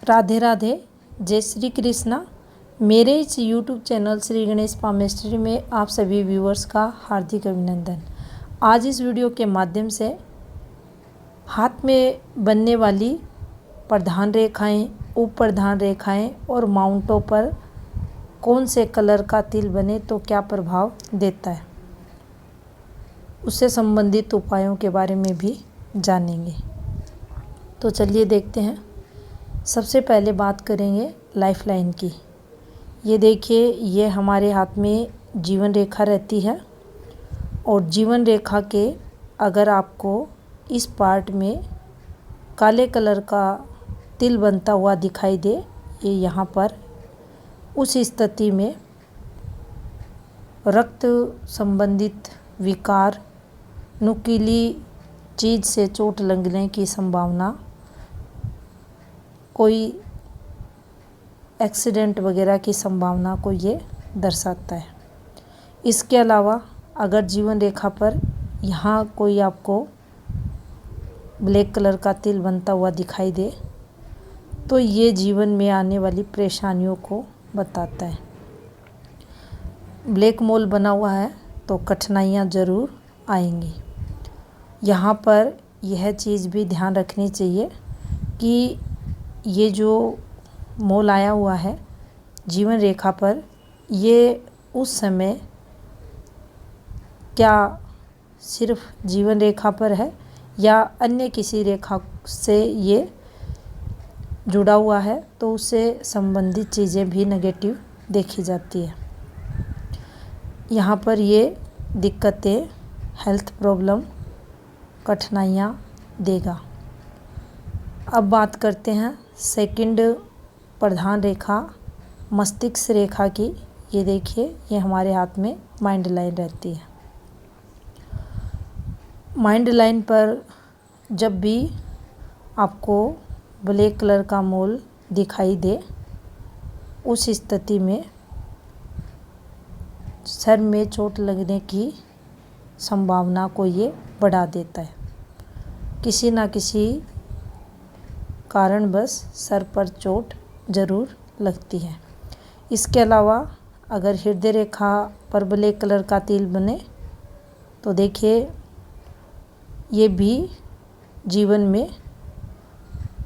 राधे राधे, जय श्री कृष्णा। मेरे इस YouTube channel Shri Ganesh palmistry में आप सभी व्यूअर्स का हार्दिक अभिनंदन। आज इस वीडियो के माध्यम से हाथ में बनने वाली प्रधान रेखाएं, उप प्रधान रेखाएं और माउंटों पर कौन से कलर का तिल बने तो क्या प्रभाव देता है, उससे संबंधित उपायों के बारे में भी जानेंगे। तो चलिए देखते हैं। सबसे पहले बात करेंगे लाइफ लाइन की। ये देखिए, ये हमारे हाथ में जीवन रेखा रहती है और जीवन रेखा के अगर आपको इस पार्ट में काले कलर का तिल बनता हुआ दिखाई दे, ये यहाँ पर, उस स्थिति में रक्त संबंधित विकार, नुकीली चीज़ से चोट लगने की संभावना, कोई एक्सीडेंट वगैरह की संभावना को ये दर्शाता है। इसके अलावा अगर जीवन रेखा पर यहाँ कोई आपको ब्लैक कलर का तिल बनता हुआ दिखाई दे तो ये जीवन में आने वाली परेशानियों को बताता है। ब्लैक मोल बना हुआ है तो कठिनाइयाँ ज़रूर आएंगी। यहाँ पर यह चीज़ भी ध्यान रखनी चाहिए कि ये जो मोल आया हुआ है जीवन रेखा पर, ये उस समय क्या सिर्फ जीवन रेखा पर है या अन्य किसी रेखा से ये जुड़ा हुआ है, तो उससे संबंधित चीज़ें भी नेगेटिव देखी जाती है। यहाँ पर ये दिक्कतें, हेल्थ प्रॉब्लम, कठिनाइयाँ देगा। अब बात करते हैं सेकंड प्रधान रेखा मस्तिष्क रेखा की। ये देखिए, ये हमारे हाथ में माइंड लाइन रहती है। माइंड लाइन पर जब भी आपको ब्लैक कलर का मोल दिखाई दे, उस स्थिति में सर में चोट लगने की संभावना को ये बढ़ा देता है। किसी ना किसी कारणवश सर पर चोट ज़रूर लगती है। इसके अलावा अगर हृदय रेखा पर ब्लैक कलर का तिल बने तो देखिए, ये भी जीवन में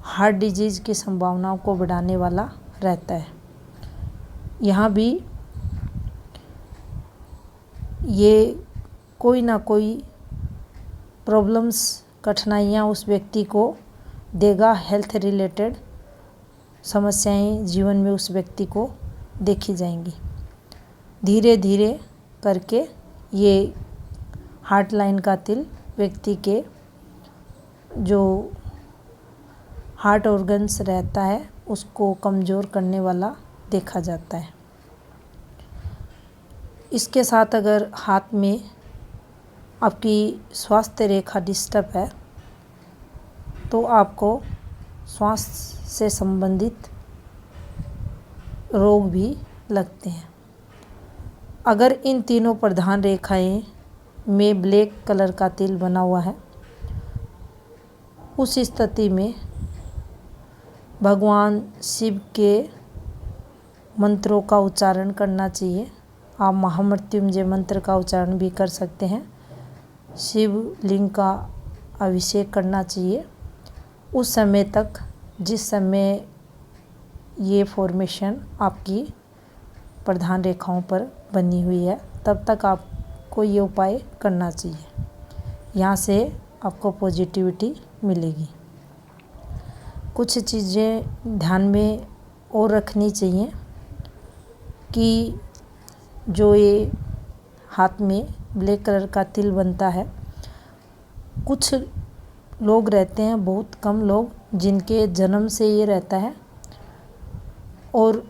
हार्ट डिजीज़ की संभावनाओं को बढ़ाने वाला रहता है। यहाँ भी ये कोई ना कोई प्रॉब्लम्स, कठिनाइयाँ उस व्यक्ति को देगा। हेल्थ रिलेटेड समस्याएं जीवन में उस व्यक्ति को देखी जाएंगी। धीरे धीरे करके ये हार्ट लाइन का तिल व्यक्ति के जो हार्ट ऑर्गन्स रहता है उसको कमज़ोर करने वाला देखा जाता है। इसके साथ अगर हाथ में आपकी स्वास्थ्य रेखा डिस्टर्ब है तो आपको श्वास से संबंधित रोग भी लगते हैं। अगर इन तीनों प्रधान रेखाएं में ब्लैक कलर का तिल बना हुआ है, उस स्थिति में भगवान शिव के मंत्रों का उच्चारण करना चाहिए। आप महामृत्युंजय मंत्र का उच्चारण भी कर सकते हैं। शिवलिंग का अभिषेक करना चाहिए। उस समय तक जिस समय ये फॉर्मेशन आपकी प्रधान रेखाओं पर बनी हुई है, तब तक आपको ये उपाय करना चाहिए। यहाँ से आपको पॉजिटिविटी मिलेगी। कुछ चीज़ें ध्यान में और रखनी चाहिए कि जो ये हाथ में ब्लैक कलर का तिल बनता है, कुछ लोग रहते हैं, बहुत कम लोग, जिनके जन्म से ये रहता है, और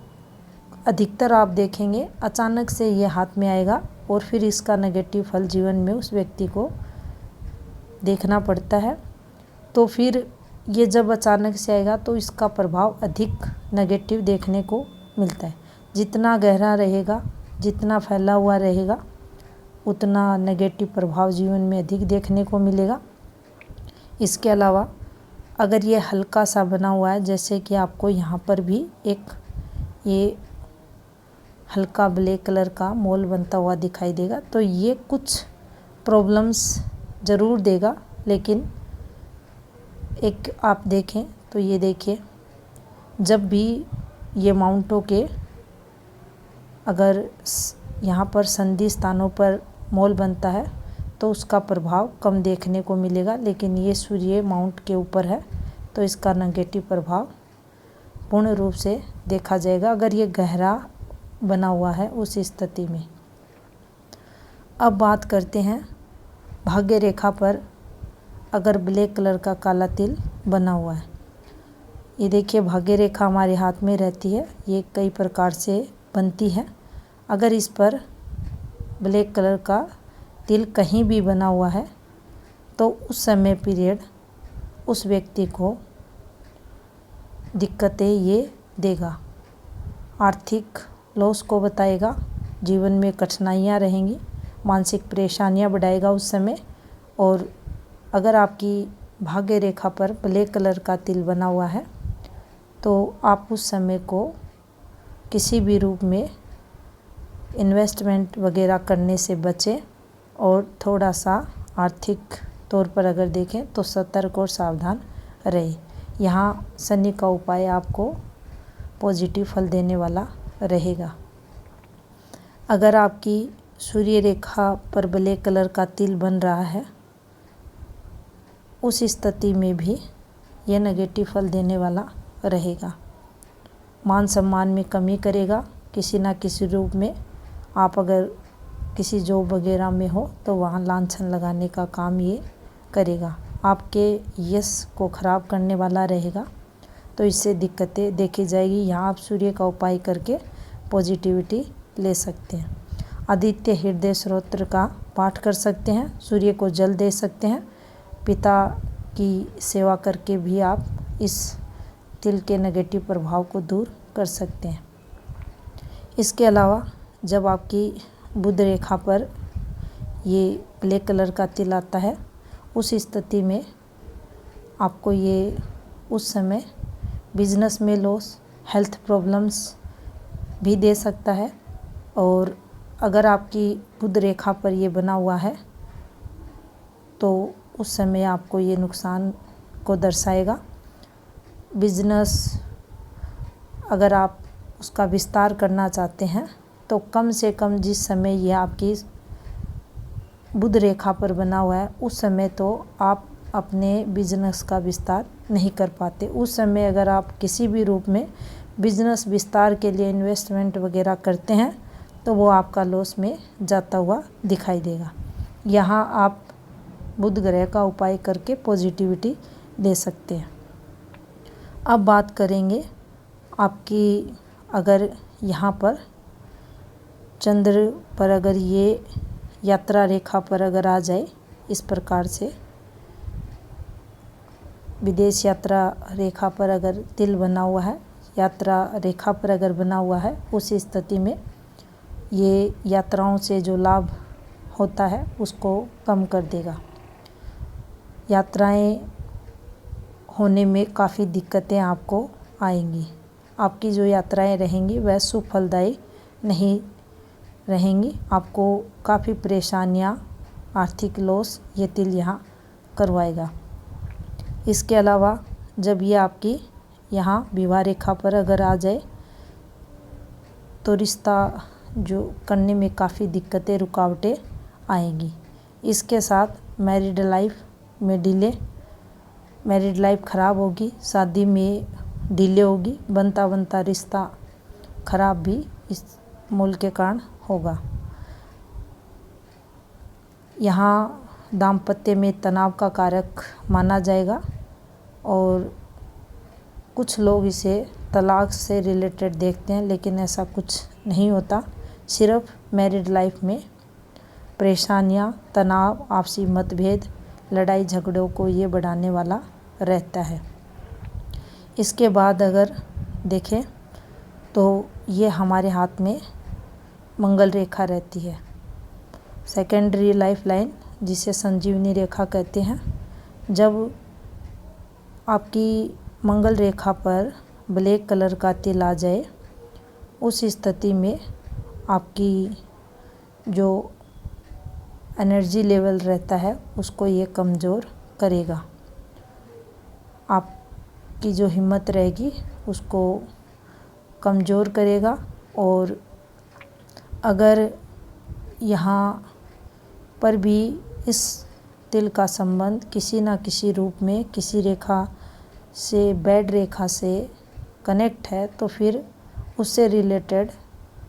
अधिकतर आप देखेंगे अचानक से ये हाथ में आएगा और फिर इसका नेगेटिव फल जीवन में उस व्यक्ति को देखना पड़ता है। तो फिर ये जब अचानक से आएगा तो इसका प्रभाव अधिक नेगेटिव देखने को मिलता है। जितना गहरा रहेगा, जितना फैला हुआ रहेगा, उतना नेगेटिव प्रभाव जीवन में अधिक देखने को मिलेगा। इसके अलावा अगर ये हल्का सा बना हुआ है, जैसे कि आपको यहाँ पर भी एक ये हल्का ब्लैक कलर का मोल बनता हुआ दिखाई देगा, तो ये कुछ प्रॉब्लम्स ज़रूर देगा। लेकिन एक आप देखें तो ये देखिए, जब भी ये माउंटों के अगर यहाँ पर संधि स्थानों पर मोल बनता है तो उसका प्रभाव कम देखने को मिलेगा। लेकिन ये सूर्य माउंट के ऊपर है तो इसका नेगेटिव प्रभाव पूर्ण रूप से देखा जाएगा अगर ये गहरा बना हुआ है उस स्थिति में। अब बात करते हैं भाग्य रेखा पर अगर ब्लैक कलर का काला तिल बना हुआ है। ये देखिए, भाग्य रेखा हमारे हाथ में रहती है, ये कई प्रकार से बनती है। अगर इस पर ब्लैक कलर का तिल कहीं भी बना हुआ है तो उस समय पीरियड उस व्यक्ति को दिक्कतें ये देगा, आर्थिक लॉस को बताएगा, जीवन में कठिनाइयाँ रहेंगी, मानसिक परेशानियाँ बढ़ाएगा उस समय। और अगर आपकी भाग्य रेखा पर ब्लैक कलर का तिल बना हुआ है तो आप उस समय को किसी भी रूप में इन्वेस्टमेंट वगैरह करने से बचें और थोड़ा सा आर्थिक तौर पर अगर देखें तो सतर्क और सावधान रहे। यहाँ शनि का उपाय आपको पॉजिटिव फल देने वाला रहेगा। अगर आपकी सूर्य रेखा पर ब्लैक कलर का तिल बन रहा है, उस स्थिति में भी यह नेगेटिव फल देने वाला रहेगा। मान सम्मान में कमी करेगा किसी ना किसी रूप में। आप अगर किसी जॉब वगैरह में हो तो वहाँ लांछन लगाने का काम ये करेगा, आपके यश को ख़राब करने वाला रहेगा। तो इससे दिक्कतें देखी जाएगी। यहाँ आप सूर्य का उपाय करके पॉजिटिविटी ले सकते हैं। आदित्य हृदय स्तोत्र का पाठ कर सकते हैं, सूर्य को जल दे सकते हैं, पिता की सेवा करके भी आप इस तिल के नेगेटिव प्रभाव को दूर कर सकते हैं। इसके अलावा जब आपकी बुध रेखा पर ये ब्लैक कलर का तिल आता है, उस स्थिति में आपको ये उस समय बिजनेस में लॉस, हेल्थ प्रॉब्लम्स भी दे सकता है। और अगर आपकी बुध रेखा पर ये बना हुआ है तो उस समय आपको ये नुकसान को दर्शाएगा। बिजनेस अगर आप उसका विस्तार करना चाहते हैं तो कम से कम जिस समय ये आपकी बुध रेखा पर बना हुआ है उस समय तो आप अपने बिजनेस का विस्तार नहीं कर पाते। उस समय अगर आप किसी भी रूप में बिजनेस विस्तार के लिए इन्वेस्टमेंट वगैरह करते हैं तो वो आपका लॉस में जाता हुआ दिखाई देगा। यहाँ आप बुध ग्रह का उपाय करके पॉजिटिविटी ले सकते हैं। अब बात करेंगे आपकी अगर यहाँ पर चंद्र पर अगर ये यात्रा रेखा पर अगर आ जाए, इस प्रकार से विदेश यात्रा रेखा पर अगर तिल बना हुआ है, यात्रा रेखा पर अगर बना हुआ है, उस स्थिति में ये यात्राओं से जो लाभ होता है उसको कम कर देगा। यात्राएं होने में काफ़ी दिक्कतें आपको आएंगी। आपकी जो यात्राएं रहेंगी वह सुफलदायी नहीं रहेंगी। आपको काफ़ी परेशानियां, आर्थिक लॉस ये तिल यहाँ करवाएगा। इसके अलावा जब ये आपकी यहाँ विवाह रेखा पर अगर आ जाए तो रिश्ता जो करने में काफ़ी दिक्कतें, रुकावटें आएंगी। इसके साथ मैरिड लाइफ में डिले, मैरिड लाइफ ख़राब होगी, शादी में डिले होगी, बनता बनता रिश्ता खराब भी इस मूल के कारण होगा। यहाँ दाम्पत्य में तनाव का कारक माना जाएगा और कुछ लोग इसे तलाक से रिलेटेड देखते हैं, लेकिन ऐसा कुछ नहीं होता। सिर्फ मैरिड लाइफ में परेशानियाँ, तनाव, आपसी मतभेद, लड़ाई झगड़ों को ये बढ़ाने वाला रहता है। इसके बाद अगर देखें तो ये हमारे हाथ में मंगल रेखा रहती है, सेकेंडरी लाइफ लाइन जिसे संजीवनी रेखा कहते हैं। जब आपकी मंगल रेखा पर ब्लैक कलर का तिल आ जाए, उस स्थिति में आपकी जो एनर्जी लेवल रहता है उसको ये कमज़ोर करेगा। आपकी जो हिम्मत रहेगी उसको कमज़ोर करेगा। और अगर यहाँ पर भी इस तिल का संबंध किसी न किसी रूप में किसी रेखा से, बैड रेखा से कनेक्ट है, तो फिर उससे रिलेटेड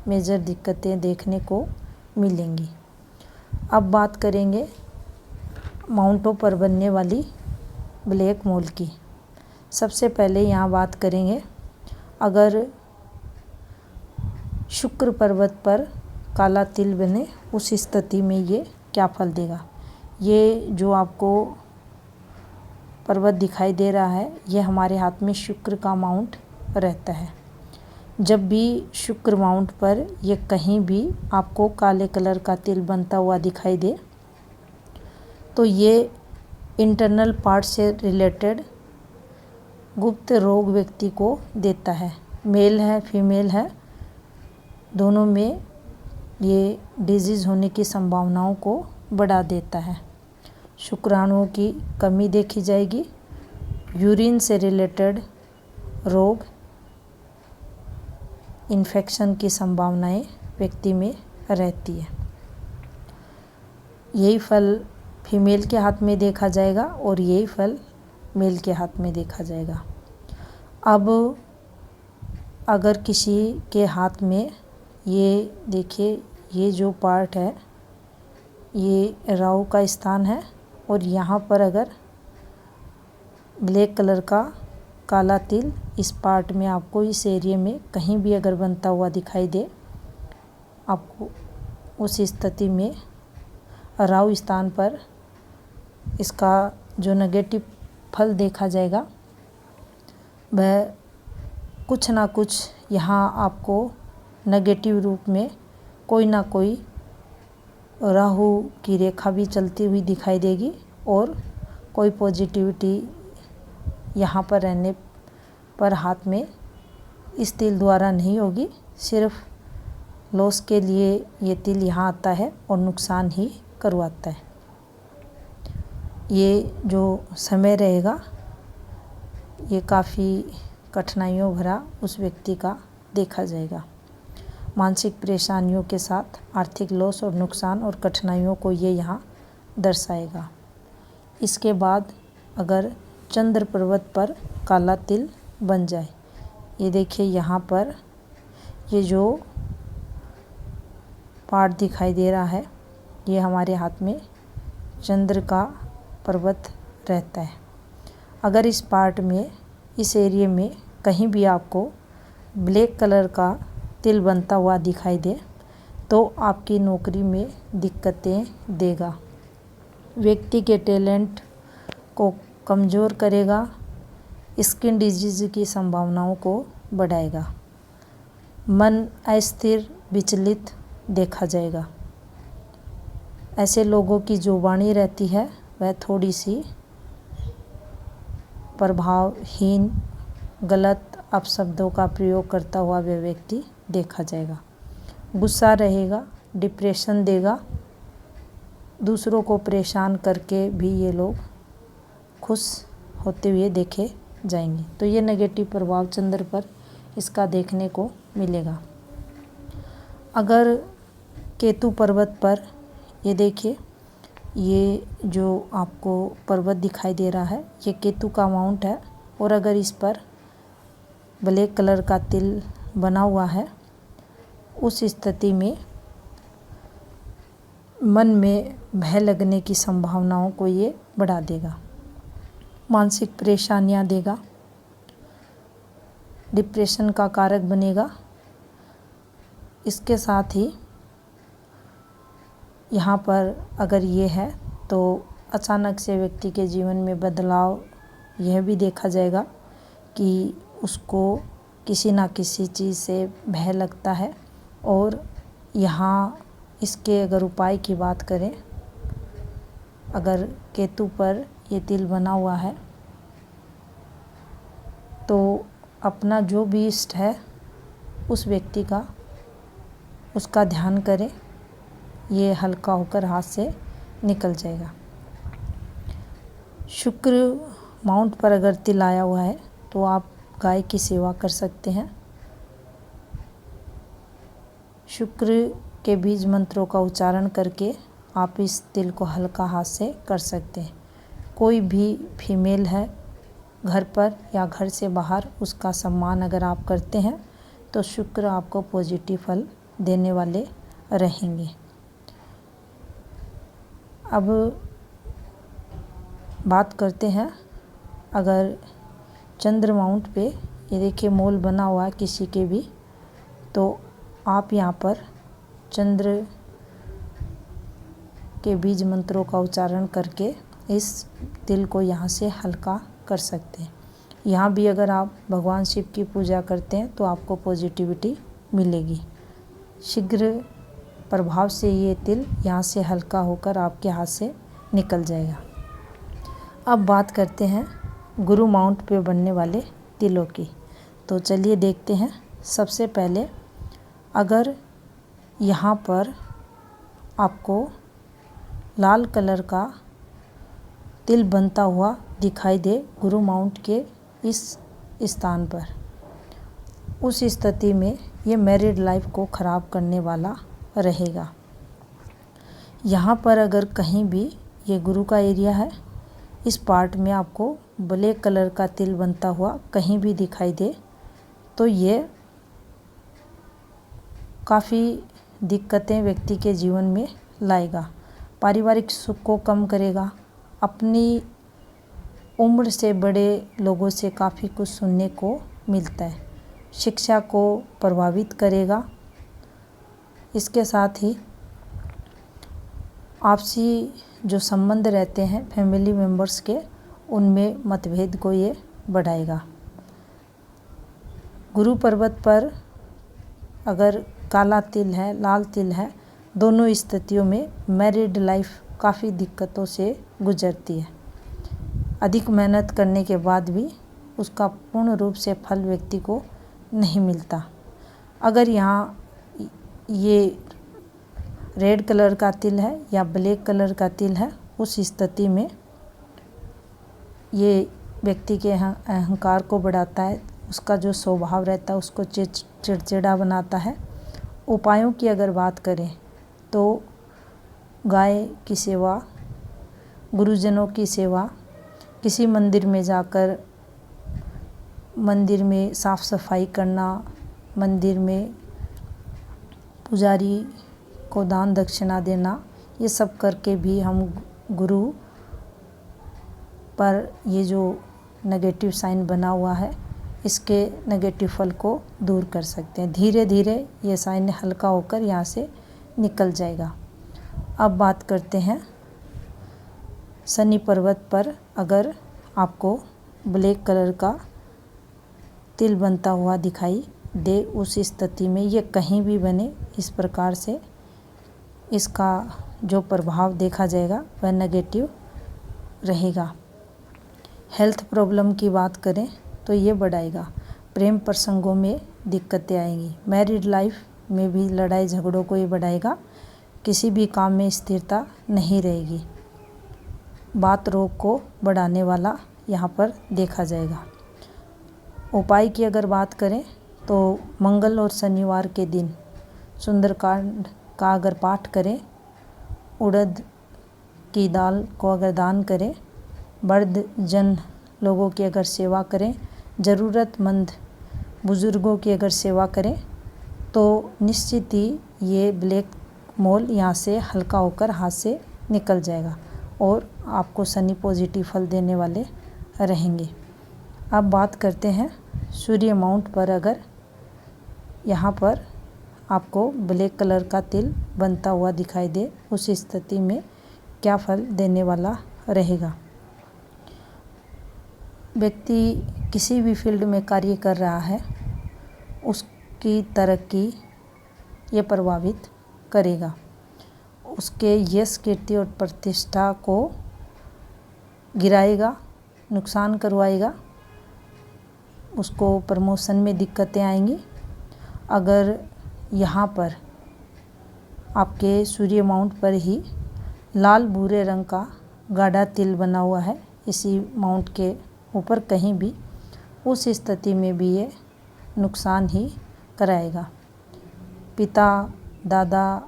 मेजर दिक्कतें देखने को मिलेंगी। अब बात करेंगे माउंटों पर बनने वाली ब्लैक मोल की। सबसे पहले यहाँ बात करेंगे, अगर शुक्र पर्वत पर काला तिल बने उस स्थिति में ये क्या फल देगा। ये जो आपको पर्वत दिखाई दे रहा है, ये हमारे हाथ में शुक्र का माउंट रहता है। जब भी शुक्र माउंट पर ये कहीं भी आपको काले कलर का तिल बनता हुआ दिखाई दे, तो ये इंटरनल पार्ट से रिलेटेड गुप्त रोग व्यक्ति को देता है। मेल है फीमेल है, दोनों में ये डिजीज़ होने की संभावनाओं को बढ़ा देता है। शुक्राणुओं की कमी देखी जाएगी, यूरिन से रिलेटेड रोग, इन्फेक्शन की संभावनाएं व्यक्ति में रहती है। यही फल फीमेल के हाथ में देखा जाएगा और यही फल मेल के हाथ में देखा जाएगा। अब अगर किसी के हाथ में ये देखिए, ये जो पार्ट है ये राहु का स्थान है, और यहाँ पर अगर ब्लैक कलर का काला तिल इस पार्ट में आपको, इस एरिया में कहीं भी अगर बनता हुआ दिखाई दे आपको, उस स्थिति में राहु स्थान पर इसका जो नेगेटिव फल देखा जाएगा वह कुछ ना कुछ यहाँ आपको नेगेटिव रूप में कोई ना कोई राहु की रेखा भी चलती हुई दिखाई देगी, और कोई पॉजिटिविटी यहाँ पर रहने पर हाथ में इस तिल द्वारा नहीं होगी। सिर्फ लॉस के लिए ये तिल यहाँ आता है और नुकसान ही करवाता है। ये जो समय रहेगा ये काफ़ी कठिनाइयों भरा उस व्यक्ति का देखा जाएगा। मानसिक परेशानियों के साथ आर्थिक लॉस और नुकसान और कठिनाइयों को ये यहाँ दर्शाएगा। इसके बाद अगर चंद्र पर्वत पर काला तिल बन जाए, ये देखिए यहाँ पर ये जो पार्ट दिखाई दे रहा है, ये हमारे हाथ में चंद्र का पर्वत रहता है। अगर इस पार्ट में, इस एरिया में कहीं भी आपको ब्लैक कलर का तिल बनता हुआ दिखाई दे, तो आपकी नौकरी में दिक्कतें देगा, व्यक्ति के टैलेंट को कमज़ोर करेगा, स्किन डिजीज़ की संभावनाओं को बढ़ाएगा, मन अस्थिर विचलित देखा जाएगा। ऐसे लोगों की जो वाणी रहती है वह थोड़ी सी प्रभावहीन, गलत अपशब्दों का प्रयोग करता हुआ वह व्यक्ति देखा जाएगा। गुस्सा रहेगा, डिप्रेशन देगा, दूसरों को परेशान करके भी ये लोग खुश होते हुए देखे जाएंगे। तो ये नेगेटिव प्रभाव चंद्र पर इसका देखने को मिलेगा। अगर केतु पर्वत पर, ये देखिए, ये जो आपको पर्वत दिखाई दे रहा है ये केतु का माउंट है, और अगर इस पर ब्लैक कलर का तिल बना हुआ है, उस स्थिति में मन में भय लगने की संभावनाओं को ये बढ़ा देगा, मानसिक परेशानियां देगा, डिप्रेशन का कारक बनेगा। इसके साथ ही यहाँ पर अगर ये है तो अचानक से व्यक्ति के जीवन में बदलाव यह भी देखा जाएगा कि उसको किसी ना किसी चीज़ से भय लगता है। और यहाँ इसके अगर उपाय की बात करें, अगर केतु पर ये तिल बना हुआ है तो अपना जो भी इष्ट है उस व्यक्ति का उसका ध्यान करें, ये हल्का होकर हाथ से निकल जाएगा। शुक्र माउंट पर अगर तिल आया हुआ है तो आप गाय की सेवा कर सकते हैं। शुक्र के बीज मंत्रों का उच्चारण करके आप इस तिल को हल्का हाथ से कर सकते हैं। कोई भी फीमेल है घर पर या घर से बाहर, उसका सम्मान अगर आप करते हैं तो शुक्र आपको पॉजिटिव फल देने वाले रहेंगे। अब बात करते हैं, अगर चंद्र माउंट पे ये देखिए मोल बना हुआ है किसी के भी, तो आप यहाँ पर चंद्र के बीज मंत्रों का उच्चारण करके इस तिल को यहाँ से हल्का कर सकते हैं। यहाँ भी अगर आप भगवान शिव की पूजा करते हैं तो आपको पॉजिटिविटी मिलेगी। शीघ्र प्रभाव से ये तिल यहाँ से हल्का होकर आपके हाथ से निकल जाएगा। अब बात करते हैं गुरु माउंट पे बनने वाले तिलों की। तो चलिए देखते हैं। सबसे पहले अगर यहाँ पर आपको लाल कलर का तिल बनता हुआ दिखाई दे गुरु माउंट के इस स्थान पर, उस स्थिति में ये मैरिड लाइफ को ख़राब करने वाला रहेगा। यहाँ पर अगर कहीं भी ये गुरु का एरिया है, इस पार्ट में आपको ब्लैक कलर का तिल बनता हुआ कहीं भी दिखाई दे तो ये काफ़ी दिक्कतें व्यक्ति के जीवन में लाएगा। पारिवारिक सुख को कम करेगा। अपनी उम्र से बड़े लोगों से काफ़ी कुछ सुनने को मिलता है। शिक्षा को प्रभावित करेगा। इसके साथ ही आपसी जो संबंध रहते हैं फैमिली मेंबर्स के, उनमें मतभेद को ये बढ़ाएगा। गुरु पर्वत पर अगर काला तिल है, लाल तिल है, दोनों स्थितियों में मैरिड लाइफ काफ़ी दिक्कतों से गुजरती है। अधिक मेहनत करने के बाद भी उसका पूर्ण रूप से फल व्यक्ति को नहीं मिलता। अगर यहाँ ये रेड कलर का तिल है या ब्लैक कलर का तिल है, उस स्थिति में ये व्यक्ति के अहंकार को बढ़ाता है। उसका जो स्वभाव रहता है उसको चिड़चिड़ा बनाता है। उपायों की अगर बात करें तो गाय की सेवा, गुरुजनों की सेवा, किसी मंदिर में जाकर मंदिर में साफ़ सफाई करना, मंदिर में पुजारी को दान दक्षिणा देना, ये सब करके भी हम गुरु पर ये जो नेगेटिव साइन बना हुआ है इसके नेगेटिव फल को दूर कर सकते हैं। धीरे धीरे ये साइन हल्का होकर यहाँ से निकल जाएगा। अब बात करते हैं शनि पर्वत पर अगर आपको ब्लैक कलर का तिल बनता हुआ दिखाई दे, उस स्थिति में ये कहीं भी बने, इस प्रकार से इसका जो प्रभाव देखा जाएगा वह नेगेटिव रहेगा। हेल्थ प्रॉब्लम की बात करें तो ये बढ़ाएगा। प्रेम प्रसंगों में दिक्कतें आएंगी। मैरिड लाइफ में भी लड़ाई झगड़ों को ये बढ़ाएगा। किसी भी काम में स्थिरता नहीं रहेगी। बात रोग को बढ़ाने वाला यहाँ पर देखा जाएगा। उपाय की अगर बात करें तो मंगल और शनिवार के दिन सुंदरकांड का अगर पाठ करें, उड़द की दाल को अगर दान करें, वृद्ध जन लोगों की अगर सेवा करें, ज़रूरतमंद बुज़ुर्गों की अगर सेवा करें तो निश्चित ही ये ब्लैक मोल यहाँ से हल्का होकर हाथ से निकल जाएगा और आपको शनि पॉजिटिव फल देने वाले रहेंगे। अब बात करते हैं सूर्य माउंट पर अगर यहाँ पर आपको ब्लैक कलर का तिल बनता हुआ दिखाई दे, उस स्थिति में क्या फल देने वाला रहेगा। व्यक्ति किसी भी फील्ड में कार्य कर रहा है उसकी तरक्की ये प्रभावित करेगा। उसके यश, कीर्ति और प्रतिष्ठा को गिराएगा, नुकसान करवाएगा। उसको प्रमोशन में दिक्कतें आएंगी। अगर यहाँ पर आपके सूर्य माउंट पर ही लाल भूरे रंग का गाढ़ा तिल बना हुआ है इसी माउंट के ऊपर कहीं भी, उस स्थिति में भी ये नुकसान ही कराएगा। पिता दादा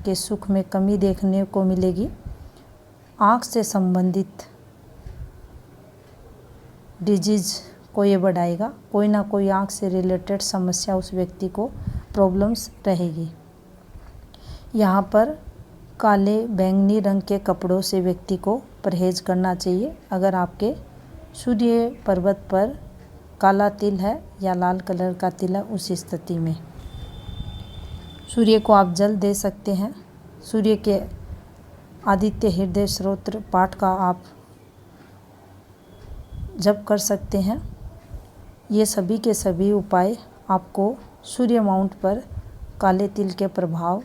के सुख में कमी देखने को मिलेगी। आँख से संबंधित डिजीज़ को ये बढ़ाएगा। कोई ना कोई आँख से रिलेटेड समस्या उस व्यक्ति को प्रॉब्लम्स रहेगी। यहाँ पर काले बैंगनी रंग के कपड़ों से व्यक्ति को परहेज करना चाहिए। अगर आपके सूर्य पर्वत पर काला तिल है या लाल कलर का तिल है, उस स्थिति में सूर्य को आप जल दे सकते हैं। सूर्य के आदित्य हृदय स्तोत्र पाठ का आप जप कर सकते हैं। ये सभी के सभी उपाय आपको सूर्य माउंट पर काले तिल के प्रभाव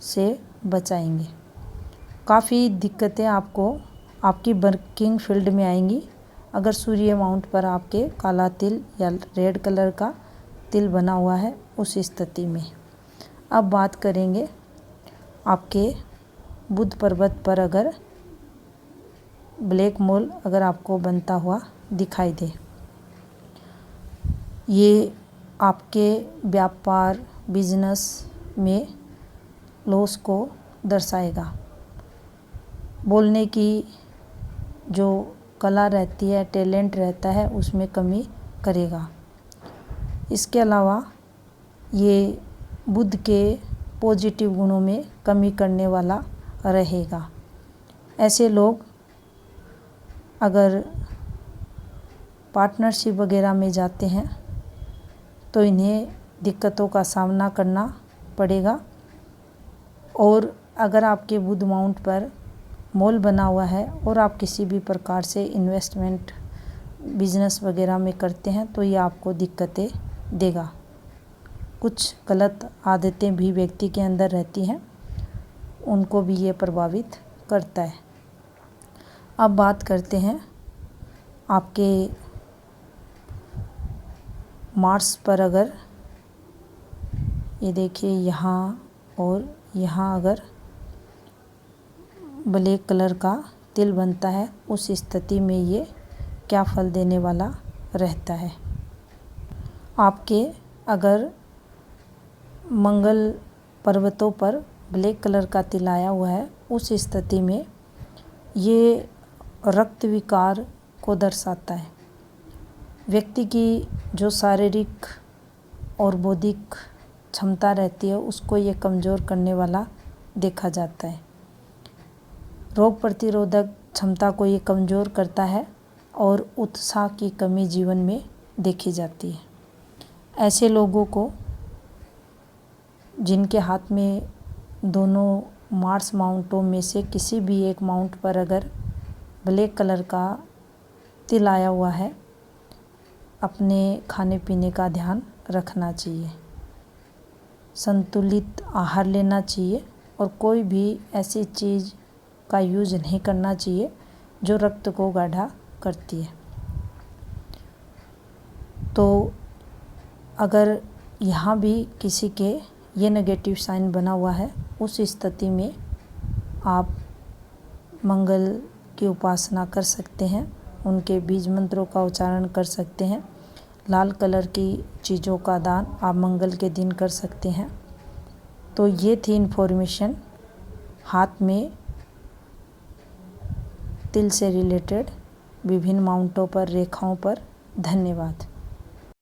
से बचाएंगे। काफ़ी दिक्कतें आपको आपकी वर्किंग फील्ड में आएंगी अगर सूर्य माउंट पर आपके काला तिल या रेड कलर का तिल बना हुआ है उस स्थिति में। अब बात करेंगे आपके बुध पर्वत पर अगर ब्लैक मोल अगर आपको बनता हुआ दिखाई दे, ये आपके व्यापार बिजनेस में लॉस को दर्शाएगा। बोलने की जो कला रहती है, टैलेंट रहता है, उसमें कमी करेगा। इसके अलावा ये बुध के पॉजिटिव गुणों में कमी करने वाला रहेगा। ऐसे लोग अगर पार्टनरशिप वगैरह में जाते हैं तो इन्हें दिक्कतों का सामना करना पड़ेगा। और अगर आपके बुध माउंट पर मोल बना हुआ है और आप किसी भी प्रकार से इन्वेस्टमेंट बिजनेस वगैरह में करते हैं तो ये आपको दिक्कतें देगा। कुछ गलत आदतें भी व्यक्ति के अंदर रहती हैं, उनको भी ये प्रभावित करता है। अब बात करते हैं आपके मार्स पर। अगर ये देखिए यहाँ और यहाँ अगर ब्लैक कलर का तिल बनता है, उस स्थिति में ये क्या फल देने वाला रहता है। आपके अगर मंगल पर्वतों पर ब्लैक कलर का तिल आया हुआ है, उस स्थिति में ये रक्त विकार को दर्शाता है। व्यक्ति की जो शारीरिक और बौद्धिक क्षमता रहती है उसको ये कमज़ोर करने वाला देखा जाता है। रोग प्रतिरोधक क्षमता को ये कमज़ोर करता है और उत्साह की कमी जीवन में देखी जाती है। ऐसे लोगों को जिनके हाथ में दोनों मार्स माउंटों में से किसी भी एक माउंट पर अगर ब्लैक कलर का तिल आया हुआ है, अपने खाने पीने का ध्यान रखना चाहिए। संतुलित आहार लेना चाहिए और कोई भी ऐसी चीज़ का यूज़ नहीं करना चाहिए जो रक्त को गाढ़ा करती है। तो अगर यहाँ भी किसी के ये नेगेटिव साइन बना हुआ है, उस स्थिति में आप मंगल की उपासना कर सकते हैं, उनके बीज मंत्रों का उच्चारण कर सकते हैं। लाल कलर की चीज़ों का दान आप मंगल के दिन कर सकते हैं। तो ये थी इन्फॉर्मेशन हाथ में तिल से रिलेटेड विभिन्न माउंटों पर, रेखाओं पर। धन्यवाद।